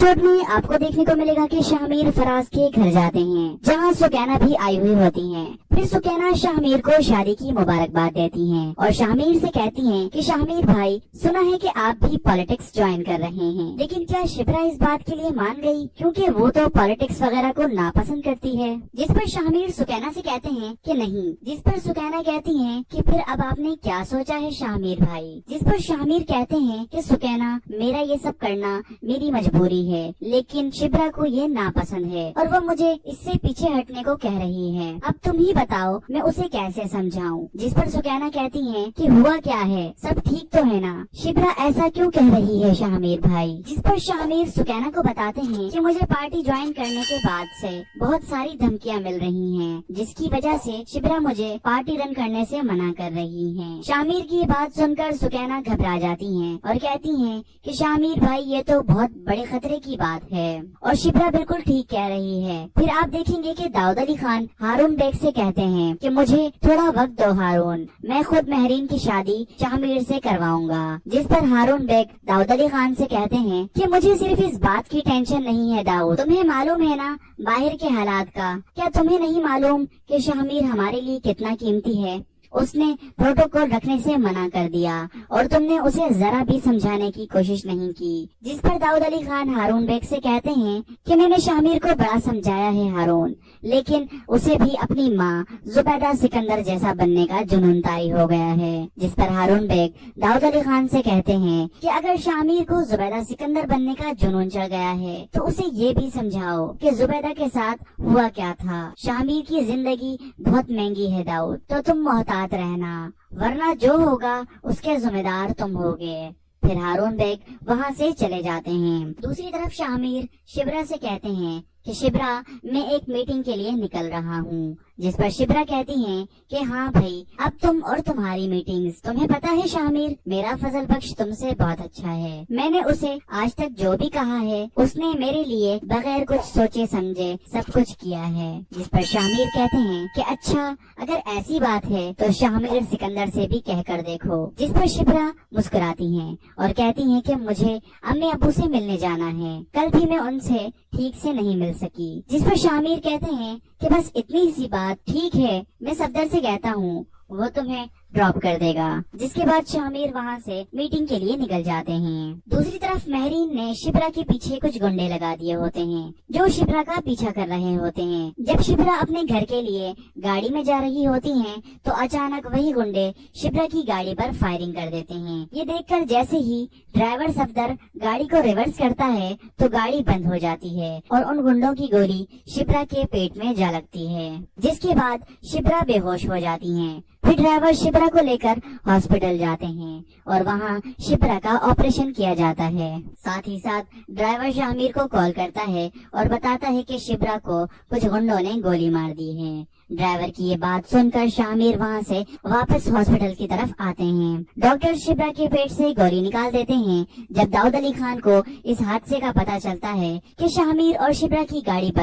Episode में आपको देखने को मिलेगा कि शाहमीर फराज के घर जाते हैं, जहां सुकैना भी आई हुई होती हैं। फिर सुकैना शाहमीर को शादी की मुबारकबाद देती हैं और शाहमीर से कहती हैं कि शाहमीर भाई, सुना है कि आप भी पॉलिटिक्स ज्वाइन कर रहे हैं। लेकिन क्या शिप्रा इस बात के लिए मान गई, क्योंकि वो तो पॉलिटिक्स वगैरह को नापसंद करती है। जिस पर शाहमीर सुकैना से कहते हैं कि नहीं। जिस पर सुकैना कहती हैं कि फिर अब आपने क्या सोचा है शाहमीर भाई। जिस पर शाहमीर कहते हैं कि सुकैना, मेरा ये सब करना मेरी मजबूरी है, लेकिन शिप्रा को ये नापसंद है और वो मुझे इससे पीछे हटने को कह रही है। अब तुम ही बताओ मैं उसे कैसे समझाऊं। जिस पर सुकैना कहती हैं कि हुआ क्या है, सब ठीक तो है ना। शिप्रा ऐसा क्यों कह रही है शाहमीर भाई। जिस पर शाहमीर सुकैना को बताते हैं कि मुझे पार्टी ज्वाइन करने के बाद से बहुत सारी धमकियां मिल रही हैं, जिसकी वजह से शिप्रा मुझे पार्टी रन करने से मना कर रही है। शाहमीर की बात सुनकर सुकैना घबरा जाती हैं और कहती हैं कि शाहमीर भाई, ये तो बहुत बड़े खतरे की बात है। और शिप्रा बिल्कुल ठीक कह रही है। फिर आप देखेंगे कि दाऊद अली खान हारून बेग से कहते हैं कि मुझे थोड़ा वक्त दो हारून, मैं खुद महरीन की शादी शाहमीर से करवाऊंगा। जिस पर हारून बेग दाऊद अली खान से कहते हैं कि मुझे सिर्फ इस बात की टेंशन नहीं है दाऊद, तुम्हें मालूम है ना बाहर के हालात का। क्या तुम्हें नहीं मालूम कि शाहमीर हमारे लिए कितना कीमती है। उसने प्रोटोकॉल रखने से मना कर दिया और तुमने उसे जरा भी समझाने की कोशिश नहीं की। जिस पर दाऊद अली खान हारून बेग से कहते हैं कि मैंने शाहमीर को बड़ा समझाया है हारून, लेकिन उसे भी अपनी माँ जुबैदा सिकंदर जैसा बनने का जुनून तारी हो गया है। जिस पर हारून बेग दाऊद अली खान से कहते हैं कि अगर शाहमीर को जुबैदा सिकंदर बनने का जुनून चढ़ गया है तो उसे ये भी समझाओ कि जुबैदा के साथ हुआ क्या था। शाहमीर की जिंदगी बहुत महंगी है दाऊद, तो तुम मोहताज रहना, वरना जो होगा उसके जिम्मेदार तुम होगे। फिर हारून बेग वहाँ से चले जाते हैं। दूसरी तरफ शाहमीर शिप्रा से कहते हैं कि शिप्रा, मैं एक मीटिंग के लिए निकल रहा हूँ। जिस पर शिप्रा कहती हैं कि हाँ भाई, अब तुम और तुम्हारी मीटिंग्स। तुम्हें पता है शाहमीर, मेरा फजल बख्श तुमसे बहुत अच्छा है। मैंने उसे आज तक जो भी कहा है उसने मेरे लिए बगैर कुछ सोचे समझे सब कुछ किया है। जिस पर शाहमीर कहते हैं कि अच्छा, अगर ऐसी बात है तो शाहमीर सिकंदर से भी कह कर देखो। जिस पर शिप्रा मुस्कुराती हैं और कहती हैं कि मुझे अम्मी अब्बू से मिलने जाना है, कल भी मैं उनसे ठीक से नहीं मिल सकी। जिस पर शाहमीर कहते हैं कि बस इतनी सी बात, ठीक है मैं सफदर से कहता हूँ, वो तुम्हें ड्रॉप कर देगा। जिसके बाद शाहमीर वहाँ से मीटिंग के लिए निकल जाते हैं। दूसरी तरफ महरीन ने शिप्रा के पीछे कुछ गुंडे लगा दिए होते हैं जो शिप्रा का पीछा कर रहे होते हैं। जब शिप्रा अपने घर के लिए गाड़ी में जा रही होती हैं तो अचानक वही गुंडे शिप्रा की गाड़ी पर फायरिंग कर देते हैं। ये देखकर जैसे ही ड्राइवर सफदर गाड़ी को रिवर्स करता है तो गाड़ी बंद हो जाती है और उन गुंडों की गोली शिप्रा के पेट में जा लगती है, जिसके बाद शिप्रा बेहोश हो जाती हैं। फिर ड्राइवर शिप्रा को लेकर हॉस्पिटल जाते हैं और वहाँ शिप्रा का ऑपरेशन किया जाता है। साथ ही साथ ड्राइवर शाहमीर को कॉल करता है और बताता है कि शिप्रा को कुछ गुंडों ने गोली मार दी है। ड्राइवर की ये बात सुनकर शाहमीर वहाँ से वापस हॉस्पिटल की तरफ आते हैं। डॉक्टर शिप्रा के पेट से गोली निकाल देते हैं। जब दाऊद अली खान को इस हादसे का पता चलता है कि शाहमीर और शिप्रा की गाड़ी पर